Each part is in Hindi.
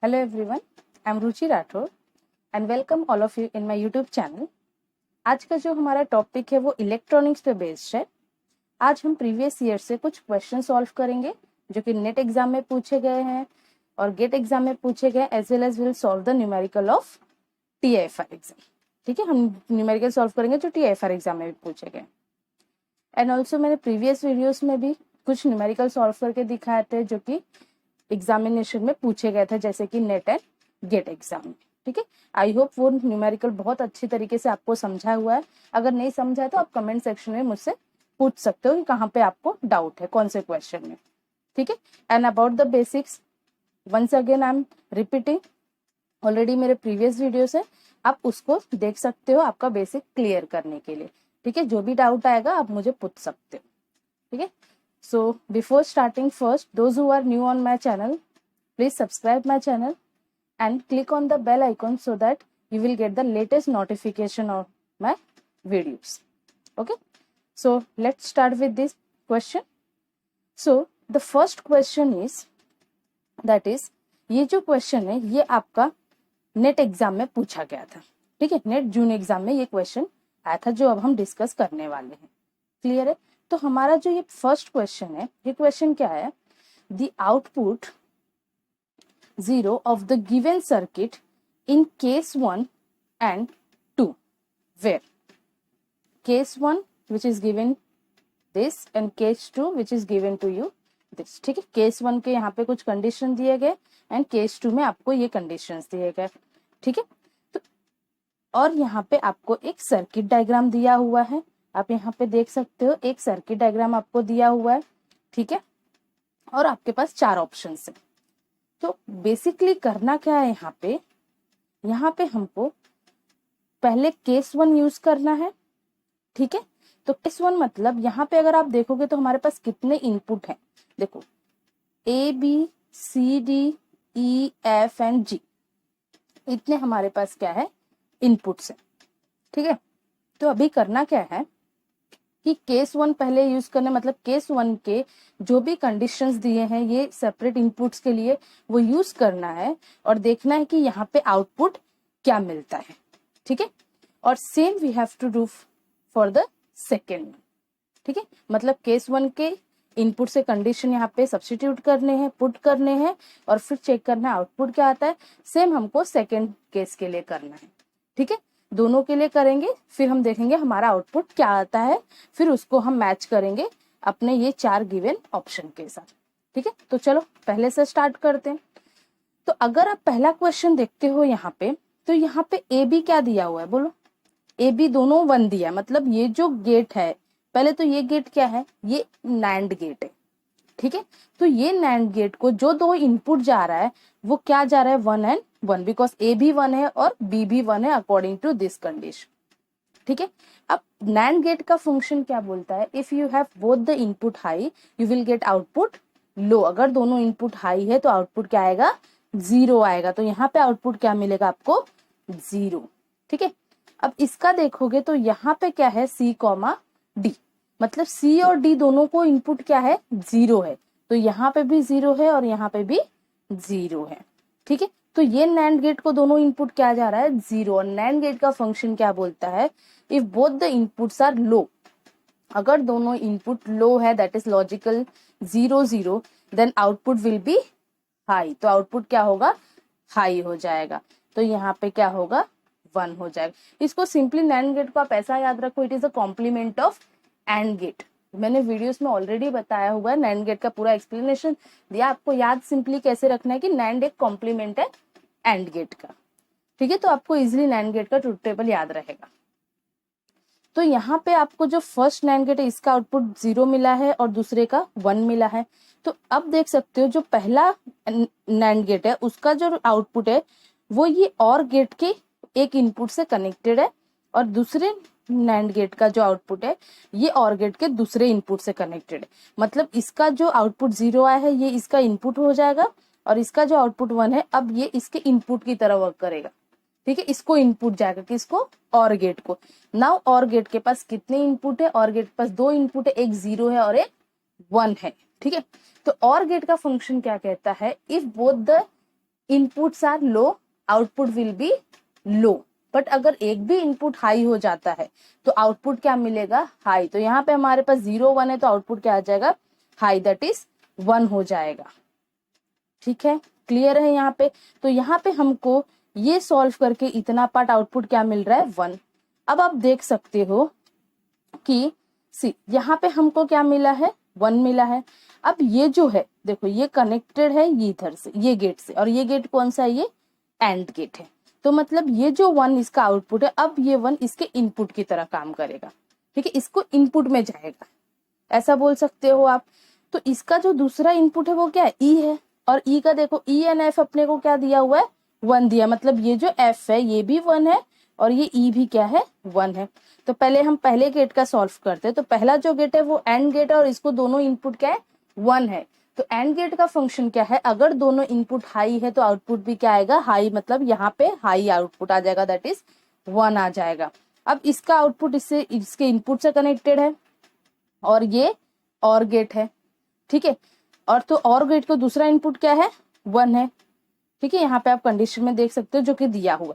Hello everyone, I am Ruchi Rathod and welcome all of you in my YouTube channel. आज का जो हमारा टॉपिक है वो इलेक्ट्रॉनिक्स पे बेस्ड है। आज हम प्रीवियस ईयर से कुछ क्वेश्चन सॉल्व करेंगे जो कि नेट एग्जाम में पूछे गए हैं और गेट एग्जाम में पूछे गए, as well as will solve the numerical of TIFR exam. ठीक है, हम न्यूमेरिकल सॉल्व करेंगे जो TIFR एग्जाम में भी पूछे गए। एंड ऑल्सो मैंने प्रीवियस वीडियोस में भी कुछ न्यूमेरिकल सॉल्व करके दिखाए थे जो कि एग्जामिनेशन में पूछे गए थे, जैसे कि नेट एंड गेट एग्जाम में। ठीक है, आई होप वो न्यूमेरिकल बहुत अच्छी तरीके से आपको समझा हुआ है। अगर नहीं समझा है तो आप कमेंट सेक्शन में मुझसे पूछ सकते हो कि कहाँ पे आपको डाउट है, कौन से क्वेश्चन में। ठीक है, and about the basics once again I am repeating, already मेरे प्रीवियस वीडियोस है, आप उसको देख सकते हो आपका बेसिक क्लियर करने के लिए। ठीक है, जो भी डाउट आएगा आप मुझे पूछ सकते हो। ठीक है, so before starting, first those who are new on my channel, please subscribe my channel and click on the bell icon so that you will get the latest notification of my videos. Okay, so let's start with this question. So the first question is, that is, ये जो क्वेश्चन है ये आपका नेट एग्जाम में पूछा गया था। ठीक है, नेट जून एग्जाम में ये क्वेश्चन आया था जो अब हम डिस्कस करने वाले हैं। क्लियर है? तो हमारा जो ये फर्स्ट क्वेश्चन है, ये क्वेश्चन क्या है, the output 0 of the given circuit in case 1 and 2 where case 1 which is given this and case 2 which is given to you this. ठीक है, केस 1 के यहाँ पे कुछ कंडीशन दिए गए एंड केस 2 में आपको ये कंडीशंस दिए गए। ठीक है, तो और यहाँ पे आपको एक सर्किट डायग्राम दिया हुआ है। आप यहाँ पे देख सकते हो एक सर्किट डायग्राम आपको दिया हुआ है। ठीक है, और आपके पास 4 ऑप्शंस है। तो बेसिकली करना क्या है, यहाँ पे हमको पहले केस 1 यूज करना है। ठीक है, तो केस 1 मतलब यहाँ पे अगर आप देखोगे तो हमारे पास कितने इनपुट हैं, देखो ABCDEF एंड G, इतने हमारे पास क्या है, इनपुट्स है। ठीक है, तो अभी करना क्या है कि केस 1 पहले यूज करने, मतलब केस 1 के जो भी कंडीशंस दिए हैं ये सेपरेट इनपुट्स के लिए वो यूज करना है और देखना है कि यहाँ पे आउटपुट क्या मिलता है। ठीक है, और same we have to do for the second. ठीक है, मतलब केस 1 के इनपुट से कंडीशन यहाँ पे सब्स्टिट्यूट करने हैं, पुट करने हैं और फिर चेक करना है आउटपुट क्या आता है। सेम हमको सेकेंड केस के लिए करना है। ठीक है, दोनों के लिए करेंगे, फिर हम देखेंगे हमारा आउटपुट क्या आता है, फिर उसको हम मैच करेंगे अपने ये 4 गिवन ऑप्शन के साथ। ठीक है, तो चलो पहले से स्टार्ट करते हैं। तो अगर आप पहला क्वेश्चन देखते हो यहाँ पे, तो यहाँ पे AB क्या दिया हुआ है, बोलो। AB दोनों 1 दिया है, मतलब ये जो गेट है, पहले तो ये गेट क्या है, ये नैंड गेट है। ठीक है, तो ये नैंड गेट को जो 2 इनपुट जा रहा है वो क्या जा रहा है, 1 एंड 1, बिकॉज A भी 1 है और B भी 1 है अकॉर्डिंग टू दिस कंडीशन। ठीक है, अब नैंड गेट का फंक्शन क्या बोलता है, if you have both the input high you will get output low. अगर दोनों इनपुट हाई है तो आउटपुट क्या आएगा, 0 आएगा। तो यहाँ पे आउटपुट क्या मिलेगा आपको, 0। ठीक है, अब इसका देखोगे तो यहाँ पे क्या है, C, D, मतलब C और D दोनों को इनपुट क्या है, 0 है। तो यहाँ पे भी 0 है और यहाँ पे भी 0 है। ठीक है, तो ये नैंड गेट को दोनों इनपुट क्या जा रहा है, 0। और नैंड गेट का फंक्शन क्या बोलता है, if both the inputs are low, अगर दोनों इनपुट लो है, that is logical 0 0, then output will be high. तो आउटपुट क्या होगा, हाई हो जाएगा। तो यहाँ पे क्या होगा, 1 हो जाएगा। इसको सिंपली नैंड गेट को आप ऐसा याद रखो, it is a complement of AND gate. मैंने वीडियोस में ऑलरेडी बताया हुआ है, नैंड गेट का पूरा एक्सप्लेनेशन दिया। आपको याद सिंपली कैसे रखना है कि नैंड एक कॉम्प्लीमेंट है एंड गेट का। ठीक है, तो आपको इजिली नैंड गेट का ट्रुथ टेबल याद रहेगा। तो यहाँ पे आपको जो फर्स्ट नैंड गेट है इसका आउटपुट 0 मिला है और दूसरे का 1 मिला है। तो अब देख सकते हो जो पहला नैंड गेट है उसका जो आउटपुट है वो ये और गेट के एक इनपुट से कनेक्टेड है और दूसरे नैंड गेट का जो आउटपुट है ये और गेट के दूसरे इनपुट से कनेक्टेड है। मतलब इसका जो आउटपुट 0 आया है ये इसका इनपुट हो जाएगा और इसका जो आउटपुट 1 है अब ये इसके इनपुट की तरह वर्क करेगा। ठीक है, इसको इनपुट जाएगा किसको, और गेट को। नाउ और गेट के पास कितने इनपुट है, और गेट के पास 2 इनपुट है, एक 0 है और एक 1 है। ठीक है, तो और गेट का फंक्शन क्या कहता है, if both the inputs are low, output will be low. But अगर एक भी इनपुट हाई हो जाता है तो आउटपुट क्या मिलेगा, हाई। तो यहाँ पे हमारे पास 0 1 है तो आउटपुट क्या आ जाएगा, हाई, दैट इज 1 हो जाएगा। ठीक है, क्लियर है यहाँ पे। तो यहाँ पे हमको ये सॉल्व करके इतना पार्ट आउटपुट क्या मिल रहा है, 1। अब आप देख सकते हो कि सी यहाँ पे हमको क्या मिला है, 1 मिला है। अब ये जो है देखो ये कनेक्टेड है ये इधर से, ये गेट से, और ये गेट कौन सा है, ये एंड गेट है। तो मतलब ये जो 1 इसका आउटपुट है, अब ये 1 इसके इनपुट की तरह काम करेगा। ठीक है, इसको इनपुट में जाएगा, ऐसा बोल सकते हो आप। तो इसका जो दूसरा इनपुट है वो क्या है, ई है। और ई का देखो, ई एंड एफ अपने को क्या दिया हुआ है, 1 दिया। मतलब ये जो एफ है ये भी 1 है और ये ई भी क्या है, 1 है। तो पहले हम पहले गेट का सॉल्व करते हैं। तो पहला जो गेट है वो एंड गेट है और इसको दोनों इनपुट क्या है, 1 है। तो एंड गेट का फंक्शन क्या है, अगर दोनों इनपुट हाई है तो आउटपुट भी क्या आएगा, हाई। मतलब यहाँ पे हाई आउटपुट आ जाएगा, दैट इज 1 आ जाएगा। अब इसका आउटपुट इससे इसके इनपुट से कनेक्टेड है और ये और गेट है। ठीक है, और तो और गेट को दूसरा इनपुट क्या है, 1 है। ठीक है, यहाँ पे आप कंडीशन में देख सकते हो जो कि दिया हुआ।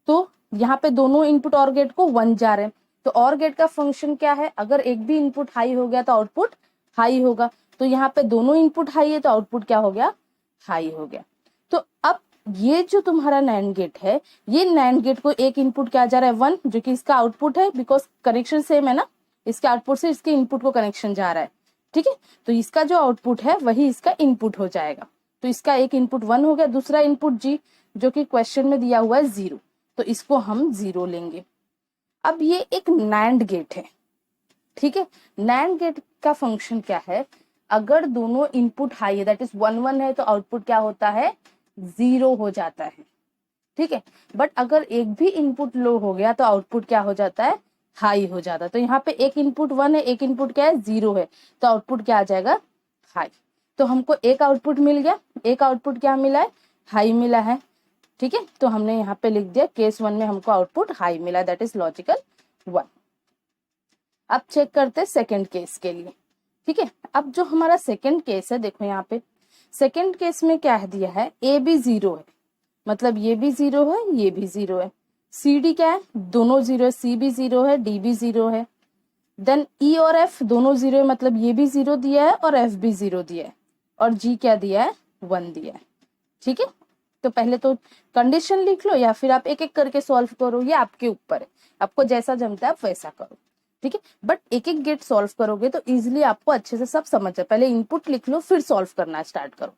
तो यहाँ पे दोनों इनपुट और गेट को 1 जा रहे हैं। तो और गेट का फंक्शन क्या है, अगर एक भी इनपुट हाई हो गया तो आउटपुट हाई होगा। तो यहाँ पे दोनों इनपुट हाई है तो आउटपुट क्या हो गया, हाई हो गया। तो अब ये जो तुम्हारा नैंड गेट है, ये नैंड गेट को एक इनपुट क्या जा रहा है, 1, जो कि इसका आउटपुट है, बिकॉज कनेक्शन सेम है ना, इसके आउटपुट से इसके इनपुट को कनेक्शन जा रहा है। ठीक है, तो इसका जो आउटपुट है वही इसका इनपुट हो जाएगा। तो इसका एक इनपुट 1 हो गया, दूसरा इनपुट जी जो कि क्वेश्चन में दिया हुआ है 0, तो इसको हम 0 लेंगे। अब ये एक नैंड गेट है। ठीक है, नैंड गेट का फंक्शन क्या है, अगर दोनों इनपुट हाई है दैट इज 1 1 है तो आउटपुट क्या होता है, 0 हो जाता है। ठीक है, बट अगर एक भी इनपुट लो हो गया तो आउटपुट क्या हो जाता है, हाई हो जाता है। तो यहाँ पे एक इनपुट 1 है, एक इनपुट क्या है, 0 है, तो आउटपुट क्या आ जाएगा, हाई। तो हमको एक आउटपुट मिल गया, एक आउटपुट क्या मिला है, हाई मिला है। ठीक है, तो हमने यहाँ पे लिख दिया केस 1 में हमको आउटपुट हाई मिला, दैट इज लॉजिकल 1। अब चेक करते हैं सेकेंड केस के लिए। ठीक है, अब जो हमारा सेकेंड केस है, देखो यहाँ पे सेकेंड केस में क्या है दिया है, ए भी 0 है, मतलब ये भी 0 है, ये भी 0 है। सी डी क्या है, दोनों 0 है, सी भी 0 है, डी भी 0 है। देन ई और एफ दोनों 0 है, मतलब ये भी 0 दिया है और एफ भी 0 दिया है। और जी क्या दिया है, 1 दिया है। ठीक है, तो पहले तो कंडीशन लिख लो या फिर आप एक एक करके सॉल्व करो, ये आपके ऊपर है, आपको जैसा जमता है आप वैसा करो। ठीक है, बट एक एक गेट सॉल्व करोगे तो इजिली आपको अच्छे से सब समझ जाए। पहले इनपुट लिख लो फिर सॉल्व करना स्टार्ट करो।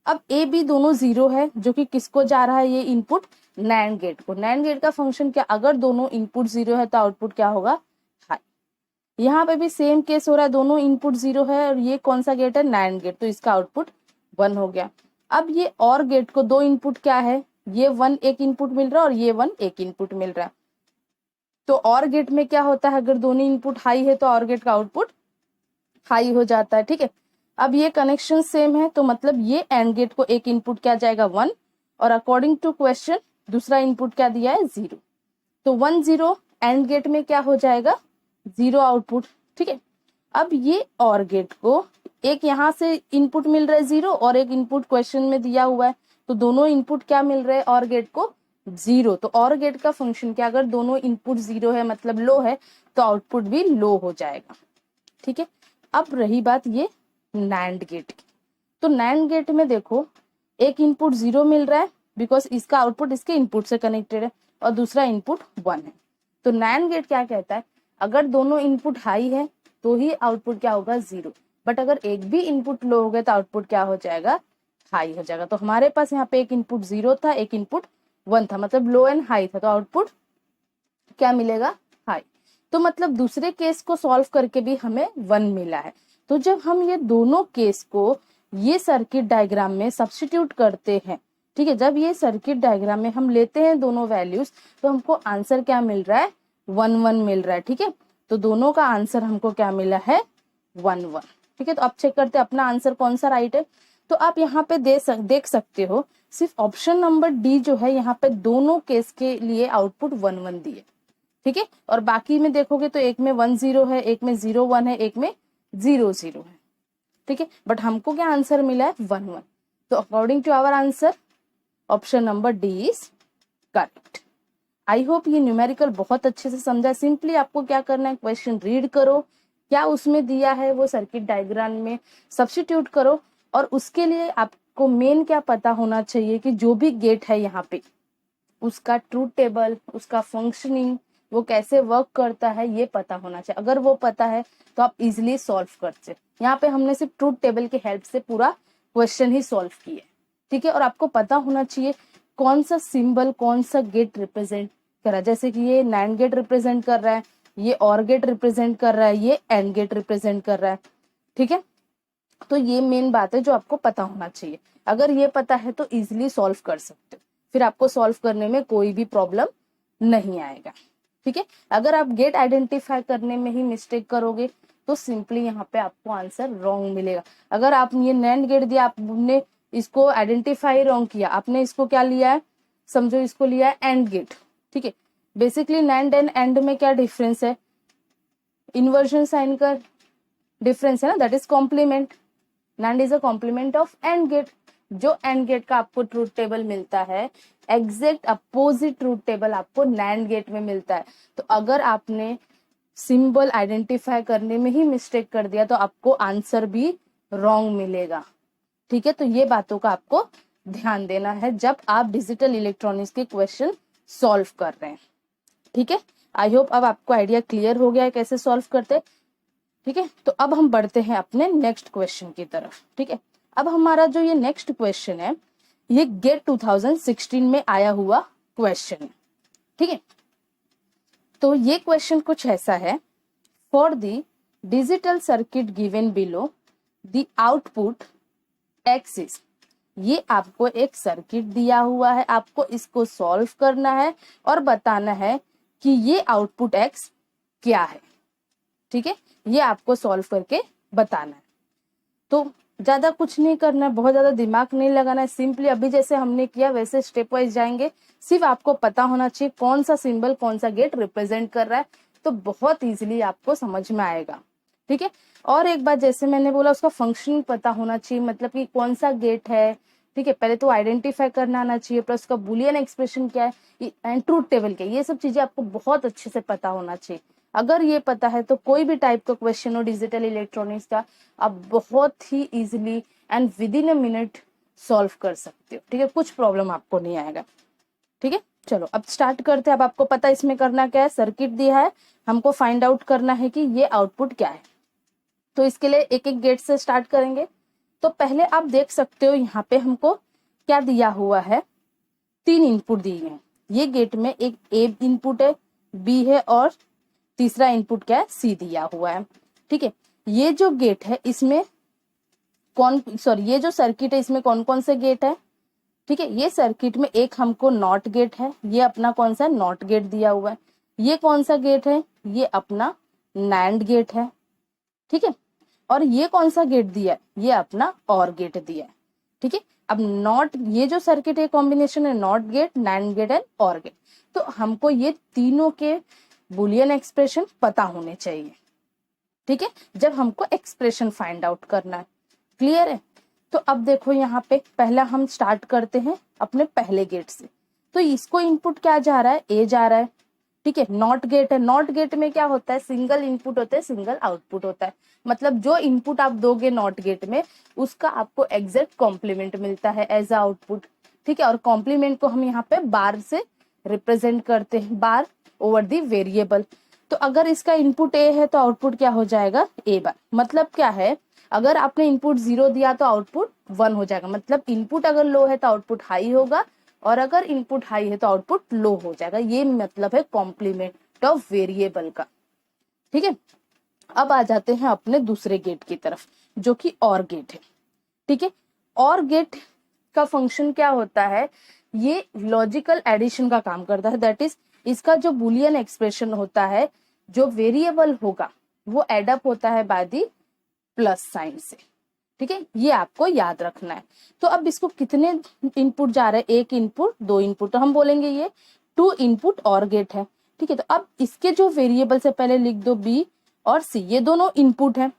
अब ए बी दोनों 0 है, जो कि किसको जा रहा है, ये इनपुट नैंड गेट को। नैंड गेट का फंक्शन क्या, अगर दोनों इनपुट 0 है तो आउटपुट क्या होगा, हाई। यहाँ पे भी सेम केस हो रहा है, दोनों इनपुट 0 है और ये कौन सा गेट है, नैंड गेट, तो इसका आउटपुट 1 हो गया। अब ये और गेट को दो इनपुट क्या है, ये 1 एक इनपुट मिल रहा है और ये 1 एक इनपुट मिल रहा है। तो और गेट में क्या होता है, अगर दोनों इनपुट हाई है तो और गेट का आउटपुट हाई हो जाता है। ठीक है, अब ये कनेक्शन सेम है तो मतलब ये एंड गेट को एक इनपुट क्या जाएगा, 1, और अकॉर्डिंग टू क्वेश्चन दूसरा इनपुट क्या दिया है, 0। तो 1 0 एंड गेट में क्या हो जाएगा, 0 आउटपुट। ठीक है, अब ये और गेट को एक यहाँ से इनपुट मिल रहा है 0 और एक इनपुट क्वेश्चन में दिया हुआ है, तो दोनों इनपुट क्या मिल रहे हैं, और गेट को 0। तो और गेट का फंक्शन क्या, अगर दोनों इनपुट 0 है मतलब लो है तो आउटपुट भी लो हो जाएगा। ठीक है, अब रही बात ये नैंड गेट की। तो नैंड गेट में देखो एक इनपुट 0 मिल रहा है बिकॉज इसका आउटपुट इसके इनपुट से कनेक्टेड है और दूसरा इनपुट 1 है। तो नैंड गेट क्या कहता है, अगर दोनों इनपुट हाई है तो ही आउटपुट क्या होगा, 0। बट अगर एक भी इनपुट लो हो गया तो आउटपुट क्या हो जाएगा, हाई हो जाएगा। तो हमारे पास यहाँ पे एक इनपुट 0 था, एक इनपुट 1 था, मतलब लो एंड हाई था, तो आउटपुट क्या मिलेगा, हाई। तो मतलब दूसरे केस को सॉल्व करके भी हमें 1 मिला है। तो जब हम ये दोनों केस को ये सर्किट डायग्राम में सब्स्टिट्यूट करते हैं, ठीक है, जब ये सर्किट डायग्राम में हम लेते हैं दोनों वैल्यूज तो हमको आंसर क्या मिल रहा है, 1 1 मिल रहा है। ठीक है, तो दोनों का आंसर हमको क्या मिला है, 1 1। ठीक है, तो अब चेक करते हैं अपना आंसर कौन सा राइट है। तो आप यहाँ पे देख सकते हो सिर्फ ऑप्शन नंबर डी जो है यहाँ पे दोनों केस के लिए आउटपुट 1 1 दिए। ठीक है, और बाकी में देखोगे तो एक में 1 0 है, एक में 0 1 है, एक में 0 0 है। ठीक है, बट हमको क्या आंसर मिला है, 1 1। तो according to our answer option number D is correct. I hope ये न्यूमेरिकल बहुत अच्छे से समझा। सिंपली आपको क्या करना है, क्वेश्चन रीड करो, क्या उसमें दिया है वो सर्किट डायग्राम में सब्स्टिट्यूट करो, और उसके लिए आपको मेन क्या पता होना चाहिए कि जो भी गेट है यहाँ पे उसका ट्रूथ टेबल, उसका फंक्शनिंग, वो कैसे वर्क करता है ये पता होना चाहिए। अगर वो पता है तो आप इजिली सॉल्व करते। यहाँ पे हमने सिर्फ ट्रूथ टेबल की हेल्प से पूरा क्वेश्चन ही सॉल्व किया, ठीक है। और आपको पता होना चाहिए कौन सा सिंबल कौन सा गेट रिप्रेजेंट कर रहा है। जैसे कि ये नैंड गेट रिप्रेजेंट कर रहा है, ये और गेट रिप्रेजेंट कर रहा है, ये एंड गेट रिप्रेजेंट कर रहा है, ठीक है। तो ये मेन बात है जो आपको पता होना चाहिए। अगर ये पता है तो इजिली सॉल्व कर सकते हो, फिर आपको सॉल्व करने में कोई भी प्रॉब्लम नहीं आएगा, ठीक है। अगर आप गेट आइडेंटिफाई करने में ही मिस्टेक करोगे तो सिंपली यहाँ पे आपको आंसर रॉन्ग मिलेगा। अगर आप ये नैंड गेट दिया, आपने इसको आइडेंटिफाई रॉन्ग किया, आपने इसको क्या लिया है, समझो इसको लिया है एंड गेट, ठीक है। बेसिकली नैंड एंड एंड में क्या डिफरेंस है, इन्वर्जन साइन का डिफरेंस है ना, that is complement. NAND is a complement of AND gate. जो एंड गेट का आपको ट्रूथ टेबल मिलता है, एग्जैक्ट अपोजिट ट्रूथ टेबल आपको नैंड गेट में मिलता है। तो अगर आपने सिंबल आइडेंटिफाई करने में ही मिस्टेक कर दिया तो आपको आंसर भी रॉन्ग मिलेगा, ठीक है। तो ये बातों का आपको ध्यान देना है जब आप डिजिटल इलेक्ट्रॉनिक्स के क्वेश्चन सॉल्व कर रहे हैं, ठीक है। आई होप अब आपको आइडिया क्लियर हो गया है कैसे सॉल्व करते, ठीक है। तो अब हम बढ़ते हैं अपने नेक्स्ट क्वेश्चन की तरफ, ठीक है। अब हमारा जो ये नेक्स्ट क्वेश्चन है ये गेट 2016 में आया हुआ क्वेश्चन है, ठीक है। तो ये क्वेश्चन कुछ ऐसा है, for the digital circuit given below the output x is. ये आपको एक सर्किट दिया हुआ है, आपको इसको सॉल्व करना है और बताना है कि ये आउटपुट एक्स क्या है, ठीक है। ये आपको सॉल्व करके बताना है। तो ज्यादा कुछ नहीं करना है, बहुत ज्यादा दिमाग नहीं लगाना है, सिंपली अभी जैसे हमने किया वैसे स्टेप वाइज जाएंगे। सिर्फ आपको पता होना चाहिए कौन सा सिंबल कौन सा गेट रिप्रेजेंट कर रहा है, तो बहुत इजीली आपको समझ में आएगा, ठीक है। और एक बात जैसे मैंने बोला उसका फंक्शन पता होना चाहिए, मतलब कि कौन सा गेट है, ठीक है। पहले तो आइडेंटिफाई करना आना चाहिए, प्लस उसका बुलियन एक्सप्रेशन क्या है एंड ट्रूथ टेबल क्या है, ये सब चीजें आपको बहुत अच्छे से पता होना चाहिए। अगर ये पता है तो कोई भी टाइप का क्वेश्चन हो डिजिटल इलेक्ट्रॉनिक्स का आप बहुत ही easily and within a minute solve कर सकते हो, ठीक है। कुछ प्रॉब्लम आपको नहीं आएगा, ठीक है। चलो अब स्टार्ट करते हैं। अब आपको पता है इसमें करना क्या है, सर्किट दिया है, हमको फाइंड आउट करना है कि ये आउटपुट क्या है। तो इसके लिए एक एक गेट से स्टार्ट करेंगे। तो पहले आप देख सकते हो यहाँ पे हमको क्या दिया हुआ है, 3 इनपुट दिए हैं। ये गेट में एक ए इनपुट है, बी है और तीसरा इनपुट क्या है, सी दिया हुआ है, ठीक है। ये जो गेट है इसमें ये जो सर्किट है इसमें कौन कौन से गेट है, ठीक है। ये सर्किट में एक हमको नॉट गेट है, ये अपना कौन सा नॉट गेट दिया हुआ है। ये कौन सा गेट है, ये अपना नैंड गेट है, ठीक है। और ये कौन सा गेट दिया है, ये अपना और गेट दिया है, ठीक है। अब नॉट, ये जो सर्किट है कॉम्बिनेशन है NOT gate, NAND gate and OR gate. तो हमको ये तीनों के बुलियन एक्सप्रेशन पता होने चाहिए, ठीक है, जब हमको एक्सप्रेशन फाइंड आउट करना है। क्लियर है। तो अब देखो यहाँ पे पहला हम स्टार्ट करते हैं अपने पहले गेट से। तो इसको इनपुट क्या जा रहा है, ए जा रहा है, ठीक है। नॉट गेट है, नॉट गेट में क्या होता है, सिंगल इनपुट होता है सिंगल आउटपुट होता है। मतलब जो इनपुट आप दोगे नॉट गेट में उसका आपको एग्जैक्ट कॉम्प्लीमेंट मिलता है एज अ आउटपुट, ठीक है। और कॉम्प्लीमेंट को हम यहाँ पे बार से रिप्रेजेंट करते हैं, बार ओवर दी वेरिएबल। तो अगर इसका इनपुट ए है तो आउटपुट क्या हो जाएगा, ए बार। मतलब क्या है, अगर आपने इनपुट 0 दिया तो आउटपुट 1 हो जाएगा। मतलब इनपुट अगर लो है तो आउटपुट हाई होगा, और अगर इनपुट हाई है तो आउटपुट लो हो जाएगा। ये मतलब है कॉम्प्लीमेंट ऑफ वेरिएबल का, ठीक है। अब आ जाते हैं अपने दूसरे गेट की तरफ जो कि और गेट है, ठीक है। और गेट का फंक्शन क्या होता है, ये लॉजिकल एडिशन का काम करता है। दैट इज इसका जो बुलियन एक्सप्रेशन होता है, जो वेरिएबल होगा वो एडअप होता है बाय दी प्लस साइन से, ठीक है। ये आपको याद रखना है। तो अब इसको कितने इनपुट जा रहे हैं, एक इनपुट, 2 इनपुट, तो हम बोलेंगे ये 2 इनपुट और गेट है, ठीक है। तो अब इसके जो वेरिएबल से पहले लिख दो बी और सी, ये दोनों इनपुट है।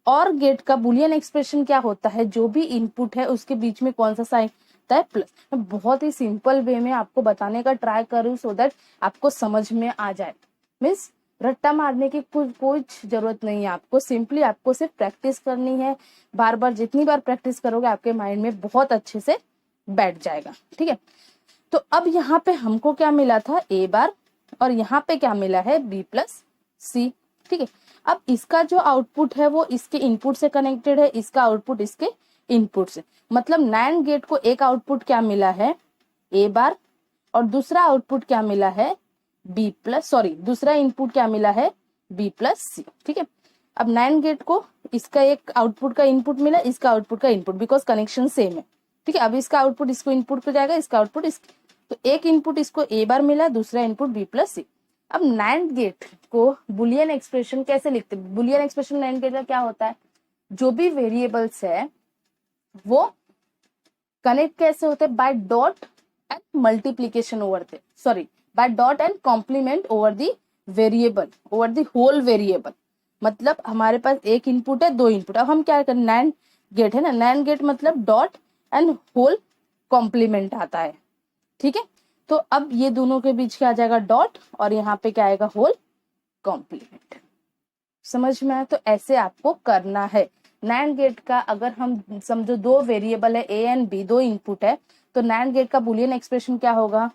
और गेट का बुलियन एक्सप्रेशन क्या होता है, जो भी इनपुट है उसके बीच में कौन सा साइन, लगता है प्लस। मैं बहुत ही सिंपल वे में आपको बताने का ट्राई करूँ सो दैट आपको समझ में आ जाए। मीन्स रट्टा मारने की कोई जरूरत नहीं है आपको, सिंपली आपको सिर्फ प्रैक्टिस करनी है। बार बार जितनी बार प्रैक्टिस करोगे आपके माइंड में बहुत अच्छे से बैठ जाएगा। ठीक है, तो अब यहाँ पे हमको क्या मिला था, ए बार, और यहाँ पे क्या मिला है, बी प्लस सी। ठीक है, अब इसका जो आउटपुट है वो इसके इनपुट से कनेक्टेड है, इसका आउटपुट इसके इनपुट से। मतलब नैंड गेट को एक आउटपुट क्या मिला है, ए बार, और दूसरा आउटपुट क्या मिला है, बी प्लस, सॉरी दूसरा इनपुट क्या मिला है, बी प्लस सी। ठीक है, अब नैंड गेट को इसका एक आउटपुट का इनपुट मिला, इसका आउटपुट का इनपुट, बिकॉज कनेक्शन सेम है। ठीक है, अब इसका आउटपुट इसको इनपुट को जाएगा, इसका आउटपुट इसके, तो एक इनपुट इसको ए बार मिला, दूसरा इनपुट बी प्लस सी। अब नैंड गेट को बुलियन एक्सप्रेशन कैसे लिखते हैं, बुलियन एक्सप्रेशन नैंड गेट का क्या होता है, जो भी वेरिएबल्स है वो कनेक्ट कैसे होते हैं, by dot and multiplication over the, sorry by dot and complement over the variable, over the whole variable. मतलब हमारे पास एक इनपुट है, दो इनपुट, अब हम क्या करें, नैंड गेट है ना, नैंड गेट मतलब डॉट एंड होल कॉम्प्लीमेंट आता है। ठीक है, तो अब ये दोनों के बीच क्या आ जाएगा, डॉट, और यहाँ पे क्या आएगा, होल कॉम्प्लीमेंट। समझ में आया, तो ऐसे आपको करना है। नैंड गेट का अगर हम समझो दो वेरिएबल है ए एंड बी, दो इनपुट है, तो नैंड गेट का बुलियन एक्सप्रेशन क्या होगा,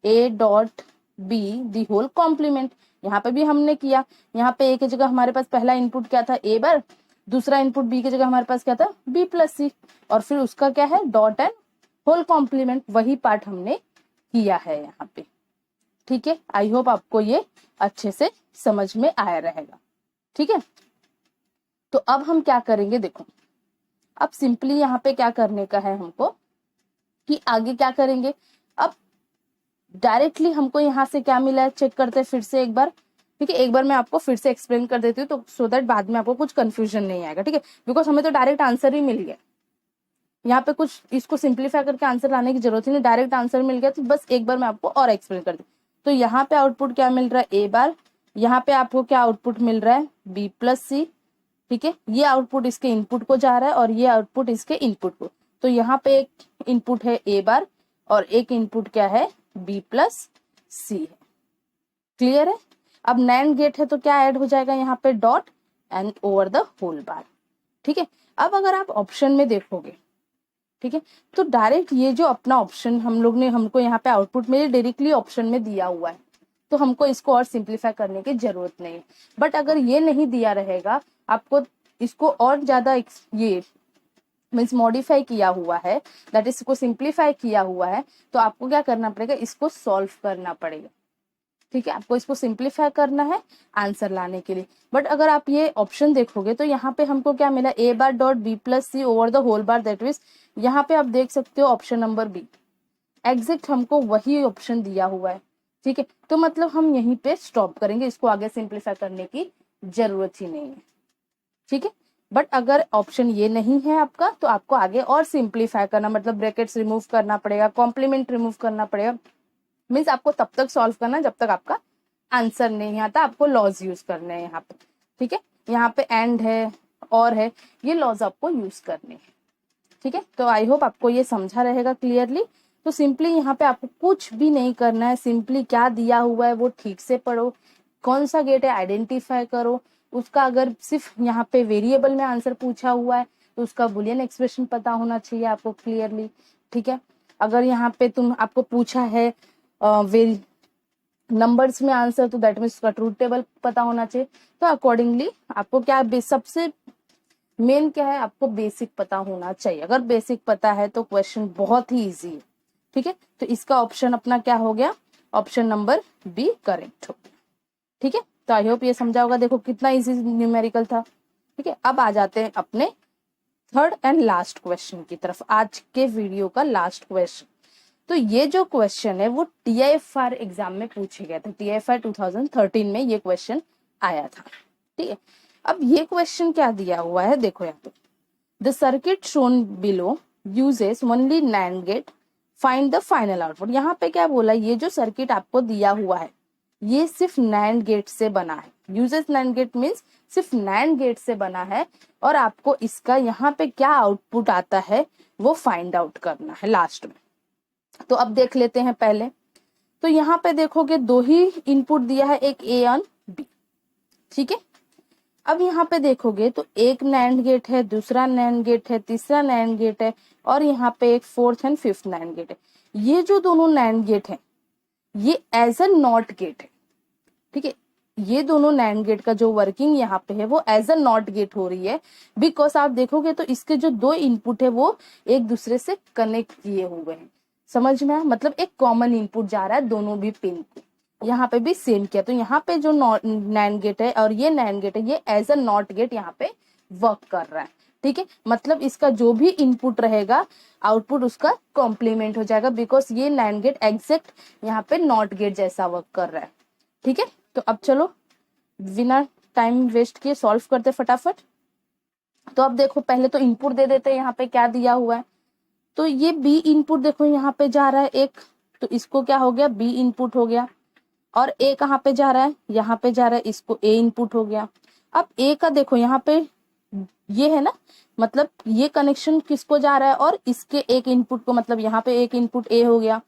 A dot B the whole complement. यहाँ पे भी हमने किया, यहाँ पे ए की जगह हमारे पास पहला इनपुट क्या था, ए बार, दूसरा इनपुट बी की जगह हमारे पास क्या था, बी प्लस सी, और फिर उसका क्या है, डॉट एंड होल कॉम्प्लीमेंट। वही पार्ट हमने किया है यहाँ पे। ठीक है, आई होप आपको ये अच्छे से समझ में आया रहेगा। ठीक है, तो अब हम क्या करेंगे, देखो अब सिंपली यहाँ पे क्या करने का है हमको, कि आगे क्या करेंगे। अब डायरेक्टली हमको यहाँ से क्या मिला है, चेक करते हैं फिर से एक बार। ठीक है, एक बार मैं आपको फिर से एक्सप्लेन कर देती हूँ, तो सो दैट बाद में आपको कुछ कंफ्यूजन नहीं आएगा। ठीक है, बिकॉज हमें तो डायरेक्ट आंसर ही मिल गया, यहाँ पे कुछ इसको सिंप्लीफाई करके आंसर लाने की जरूरत ही नहीं, डायरेक्ट आंसर मिल गया। तो बस एक बार मैं आपको और एक्सप्लेन कर दी। तो यहाँ पे आउटपुट क्या मिल रहा है, ए बार, यहाँ पे आपको क्या आउटपुट मिल रहा है, बी प्लस सी। ठीक है, ये आउटपुट इसके इनपुट को जा रहा है और ये आउटपुट इसके इनपुट को। तो यहाँ पे एक इनपुट है ए बार और एक इनपुट क्या है, बी प्लस सी है। क्लियर है, अब नैंड गेट है तो क्या ऐड हो जाएगा यहाँ पे, dot and over the whole bar. ठीक है, अब अगर आप ऑप्शन में देखोगे, ठीक है, तो डायरेक्ट ये जो अपना ऑप्शन हम लोग ने, हमको यहाँ पे आउटपुट में डायरेक्टली ऑप्शन में दिया हुआ है, तो हमको इसको और सिंप्लीफाई करने की जरूरत नहीं है। बट अगर ये नहीं दिया रहेगा, आपको इसको और ज्यादा ये मीन्स मॉडिफाई किया हुआ है, दैट इज इसको सिंप्लीफाई किया हुआ है, तो आपको क्या करना पड़ेगा, इसको सॉल्व करना पड़ेगा। ठीक है, आपको इसको सिंप्लीफाई करना है आंसर लाने के लिए। बट अगर आप ये ऑप्शन देखोगे तो यहाँ पे हमको क्या मिला, A bar dot B plus C over the whole bar, that means यहाँ पे आप देख सकते हो ऑप्शन नंबर बी, एग्जैक्ट हमको वही ऑप्शन दिया हुआ है। ठीक है, तो मतलब हम यहीं पे स्टॉप करेंगे, इसको आगे सिंप्लीफाई करने की जरूरत ही नहीं है। ठीक है, बट अगर ऑप्शन ये नहीं है आपका, तो आपको आगे और सिंप्लीफाई करना, मतलब ब्रैकेट्स रिमूव करना पड़ेगा, कॉम्प्लीमेंट रिमूव करना पड़ेगा। मीन्स आपको तब तक सॉल्व करना जब तक आपका आंसर नहीं आता, आपको लॉज यूज करने हैं यहाँ पे। ठीक है, यहाँ पे एंड है और है, ये लॉज आपको यूज करने हैं। ठीक है, तो आई होप आपको ये समझा रहेगा क्लियरली। तो सिंपली यहाँ पे आपको कुछ भी नहीं करना है, सिंपली क्या दिया हुआ है वो ठीक से पढ़ो, कौन सा गेट है आइडेंटिफाई करो, उसका अगर सिर्फ यहाँ पे वेरिएबल में आंसर पूछा हुआ है तो उसका बुलियन एक्सप्रेशन पता होना चाहिए आपको क्लियरली। ठीक है, अगर यहाँ पे आपको पूछा है नंबर्स में आंसर, तो दैट मीन्स उसका ट्रूथ टेबल पता होना चाहिए। तो अकॉर्डिंगली आपको क्या सबसे मेन क्या है, आपको बेसिक पता होना चाहिए। अगर बेसिक पता है तो क्वेश्चन बहुत ही इजी है। ठीक है, तो इसका ऑप्शन अपना क्या हो गया, ऑप्शन नंबर बी करेक्ट हो गया। ठीक है, तो आई होप ये समझा होगा, देखो कितना इजी न्यूमेरिकल था। ठीक है, अब आ जाते हैं अपने थर्ड एंड लास्ट क्वेश्चन की तरफ, आज के वीडियो का लास्ट क्वेश्चन। तो ये जो क्वेश्चन है वो TIFR एग्जाम में पूछे गए थे, TIFR 2013 में ये क्वेश्चन आया था। ठीक है, अब ये क्वेश्चन क्या दिया हुआ है, देखो यहाँ पे, the circuit shown below uses only NAND gate, find the final output. यहाँ पे क्या बोला, ये जो सर्किट आपको दिया हुआ है ये सिर्फ नैंड गेट से बना है, यूजेस नैंड गेट मीन्स सिर्फ नैंड गेट से बना है, और आपको इसका यहाँ पे क्या आउटपुट आता है वो फाइंड आउट करना है लास्ट में। तो अब देख लेते हैं पहले। तो यहाँ पे देखोगे दो ही इनपुट दिया है, एक ए और बी, ठीक है। अब यहाँ पे देखोगे तो एक नैंड गेट है, दूसरा नैंड गेट है, तीसरा नैंड गेट है, और यहाँ पे एक fourth and fifth NAND gate है। ये जो दोनों नैंड गेट है ये एज अ नॉट गेट है, ठीक है। ये दोनों नैंड गेट का जो वर्किंग यहाँ पे है वो एज अ नॉट गेट हो रही है, बिकॉज आप देखोगे तो इसके जो दो इनपुट है वो एक दूसरे से कनेक्ट किए हुए हैं। समझ में आया, मतलब एक कॉमन इनपुट जा रहा है दोनों भी पिन को। यहाँ पे भी सेम किया, तो यहाँ पे जो नैंड गेट है और ये नैंड गेट है ये एज अ नॉट गेट यहाँ पे वर्क कर रहा है, ठीक है। मतलब इसका जो भी इनपुट रहेगा आउटपुट उसका कॉम्प्लीमेंट हो जाएगा, बिकॉज ये नैंड गेट एग्जैक्ट यहाँ पे नॉट गेट जैसा वर्क कर रहा है, ठीक है। तो अब चलो बिना टाइम वेस्ट किए सॉल्व करते फटाफट। तो अब देखो पहले तो इनपुट दे देते हैं, यहाँ पे क्या दिया हुआ है। तो ये बी इनपुट देखो यहाँ पे जा रहा है एक, तो इसको क्या हो गया, बी इनपुट हो गया। और ए कहाँ पे जा रहा है, यहाँ पे जा रहा है, इसको ए इनपुट हो गया। अब ए का देखो यहाँ पे ये है ना, मतलब ये कनेक्शन किसको जा रहा है, और इसके एक इनपुट को, मतलब यहाँ पे एक इनपुट ए हो गया।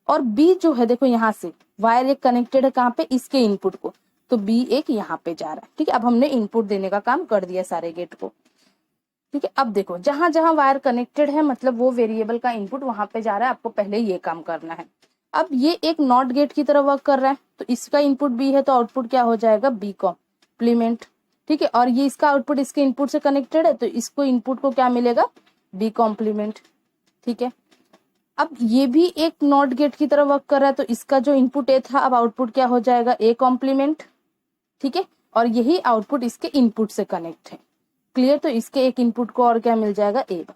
और बी जो है देखो यहाँ से वायर एक कनेक्टेड है कहाँ पे, इसके इनपुट को, तो बी एक यहाँ पे जा रहा है, ठीक है। अब हमने इनपुट देने का काम कर दिया सारे गेट को, ठीक है। अब देखो जहां जहां वायर कनेक्टेड है मतलब वो वेरिएबल का इनपुट वहां पे जा रहा है, आपको पहले ये काम करना है। अब ये एक नॉट गेट की तरह वर्क कर रहा है, तो इसका इनपुट बी है तो आउटपुट क्या हो जाएगा, बी कॉम्प्लीमेंट, ठीक है। और ये इसका आउटपुट इसके इनपुट से कनेक्टेड है तो इसको इनपुट को क्या मिलेगा, बी कॉम्प्लीमेंट, ठीक है। अब ये भी एक नॉट गेट की तरह वर्क कर रहा है, तो इसका जो इनपुट ए था अब आउटपुट क्या हो जाएगा, ए कॉम्प्लीमेंट, ठीक है। और यही आउटपुट इसके इनपुट से कनेक्ट है, क्लियर। तो इसके एक इनपुट को और क्या मिल जाएगा, ए बार,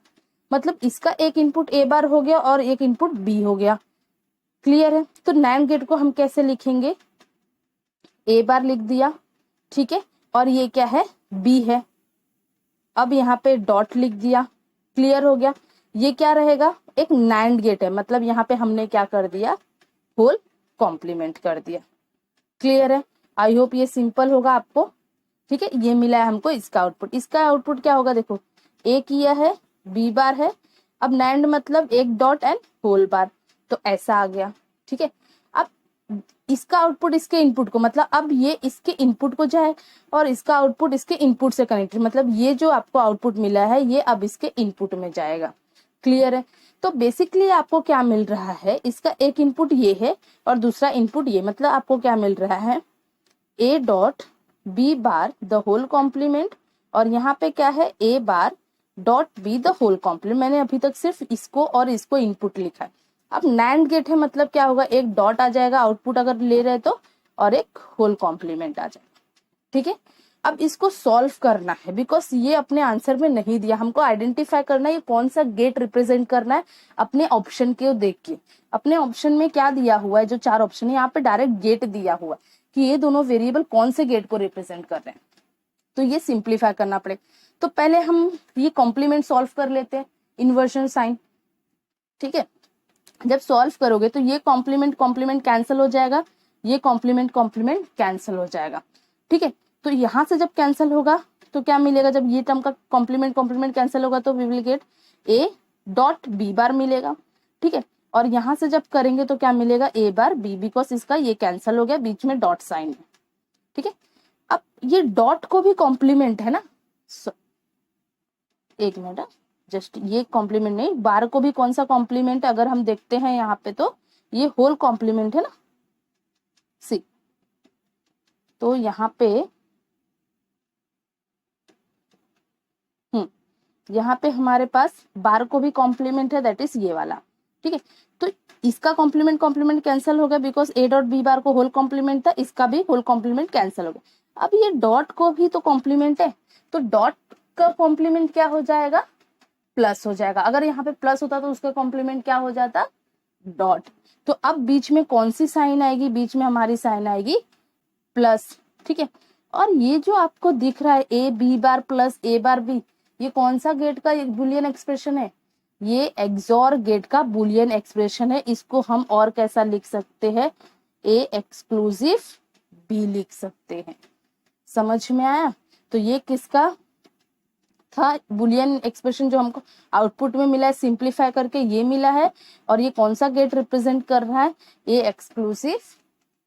मतलब इसका एक इनपुट ए बार हो गया और एक इनपुट बी हो गया, क्लियर है। तो नैंड गेट को हम कैसे लिखेंगे, ए बार लिख दिया, ठीक है। और ये क्या है, बी है। अब यहाँ पे डॉट लिख दिया, क्लियर हो गया। ये क्या रहेगा, एक नैंड गेट है, मतलब यहाँ पे हमने क्या कर दिया, होल कॉम्प्लीमेंट कर दिया, क्लियर है। आई होप ये सिंपल होगा आपको, ठीक है। ये मिला है हमको इसका आउटपुट, इसका आउटपुट क्या होगा, देखो ए किया है, बी बार है, अब नैंड मतलब एक डॉट एंड होल बार, तो ऐसा आ गया, ठीक है। अब इसका आउटपुट इसके इनपुट को, मतलब अब ये इसके इनपुट को जाए और इसका आउटपुट इसके इनपुट से कनेक्टेड, मतलब ये जो आपको आउटपुट मिला है ये अब इसके इनपुट में जाएगा, क्लियर है। तो बेसिकली आपको क्या मिल रहा है, इसका एक इनपुट ये है और दूसरा इनपुट ये, मतलब आपको क्या मिल रहा है, A dot B bar the whole complement, और यहाँ पे क्या है, A bar dot B the whole complement. मैंने अभी तक सिर्फ इसको और इसको इनपुट लिखा है। अब नैंड गेट है मतलब क्या होगा, एक डॉट आ जाएगा आउटपुट अगर ले रहे तो, और एक होल कॉम्प्लीमेंट आ जाएगा, ठीक है। अब इसको सॉल्व करना है, बिकॉज ये अपने आंसर में नहीं दिया, हमको आइडेंटिफाई करना है ये कौन सा गेट रिप्रेजेंट करना है अपने ऑप्शन के देख के। अपने ऑप्शन में क्या दिया हुआ है, जो चार ऑप्शन है यहाँ पे डायरेक्ट गेट दिया हुआ है कि ये दोनों वेरिएबल कौन से गेट को रिप्रेजेंट कर रहे हैं, तो ये सिंप्लीफाई करना पड़ेगा। तो पहले हम ये कॉम्प्लीमेंट सॉल्व कर लेते हैं, इन्वर्शन साइन, ठीक है। जब सॉल्व करोगे तो ये कॉम्प्लीमेंट कॉम्प्लीमेंट कैंसिल हो जाएगा, ये कॉम्प्लीमेंट कॉम्प्लीमेंट कैंसिल हो जाएगा, ठीक है। तो यहाँ से जब कैंसिल होगा तो क्या मिलेगा, जब ये टर्म का कॉम्प्लीमेंट कॉम्प्लीमेंट कैंसिल होगा तो we will get A dot B bar मिलेगा, ठीक है। और यहाँ से जब करेंगे तो क्या मिलेगा, ए बार बी, बिकॉज इसका ये कैंसिल हो गया, बीच में डॉट साइन है, ठीक है। अब ये डॉट को भी कॉम्प्लीमेंट है ना, एक मिनट, जस्ट ये कॉम्प्लीमेंट नहीं, बार को भी कौन सा कॉम्प्लीमेंट है अगर हम देखते हैं यहाँ पे तो ये होल कॉम्प्लीमेंट है ना, सी। तो यहाँ पे यहाँ पे हमारे पास बार को भी कॉम्प्लीमेंट है, दैट इज ये वाला, ठीक है। तो इसका कॉम्प्लीमेंट कॉम्प्लीमेंट कैंसिल हो गया because A dot B bar को होल कॉम्प्लीमेंट था, इसका भी होल कॉम्प्लीमेंट कैंसिल हो गया। अब ये डॉट को भी तो कॉम्प्लीमेंट है, तो डॉट का कॉम्प्लीमेंट क्या हो जाएगा, प्लस हो जाएगा। अगर यहाँ पे प्लस होता तो उसका कॉम्प्लीमेंट क्या हो जाता, डॉट। तो अब बीच में कौन सी साइन आएगी, बीच में हमारी साइन आएगी प्लस, ठीक है। और ये जो आपको दिख रहा है A B bar plus A bar B, ये कौन सा गेट का एक बुलियन एक्सप्रेशन है, ये एक्सॉर गेट का बुलियन एक्सप्रेशन है। इसको हम और कैसा लिख सकते हैं, ए एक्सक्लूसिव बी लिख सकते हैं, समझ में आया। तो ये किसका था बुलियन एक्सप्रेशन जो हमको आउटपुट में मिला है सिंप्लीफाई करके, ये मिला है। और ये कौन सा गेट रिप्रेजेंट कर रहा है, ए एक्सक्लूसिव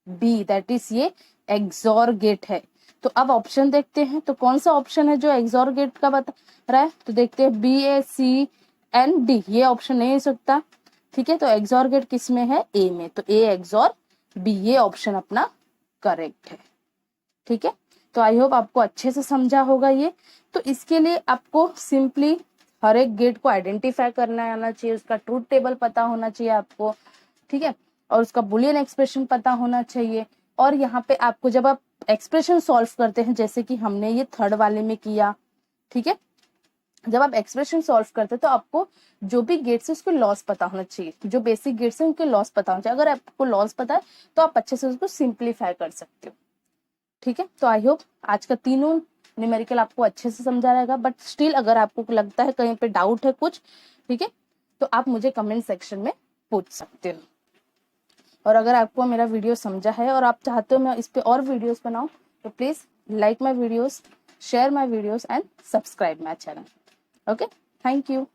बी, दैट इज ये एक्सोर गेट है। तो अब ऑप्शन देखते हैं, तो कौन सा ऑप्शन है जो एक्सोर गेट का बता रहा है, तो देखते हैं बी ए सी एन डी, ये ऑप्शन नहीं हो सकता। ठीक है, तो एक्सोर गेट किस में है, ए में, तो ए एक्सोर बी, ये ऑप्शन अपना करेक्ट है। ठीक है, तो आई होप आपको अच्छे से समझा होगा ये। तो इसके लिए आपको सिंपली हर एक गेट को आइडेंटिफाई करना आना चाहिए, उसका ट्रूथ टेबल पता होना चाहिए आपको। ठीक है, और उसका बुलियन एक्सप्रेशन पता होना चाहिए। और यहाँ पे आपको जब आप एक्सप्रेशन सॉल्व करते हैं, जैसे कि हमने ये थर्ड वाले में किया, ठीक है, जब आप एक्सप्रेशन सॉल्व करते हैं तो आपको जो भी गेट्स है उसके लॉस पता होना चाहिए, जो बेसिक गेट्स है उनके लॉस पता होना चाहिए। अगर आपको लॉस पता है तो आप अच्छे से उसको सिंप्लीफाई कर सकते हो। ठीक है, तो आई होप आज का तीनों न्यूमेरिकल आपको अच्छे से समझा रहेगा। बट स्टिल अगर आपको लगता है कहीं पे डाउट है कुछ, ठीक है, तो आप मुझे कमेंट सेक्शन में पूछ सकते हो। और अगर आपको मेरा वीडियो समझा है और आप चाहते हो मैं इस पे और वीडियोस बनाऊं, तो please like my videos, share my videos and subscribe my channel. Okay, thank you.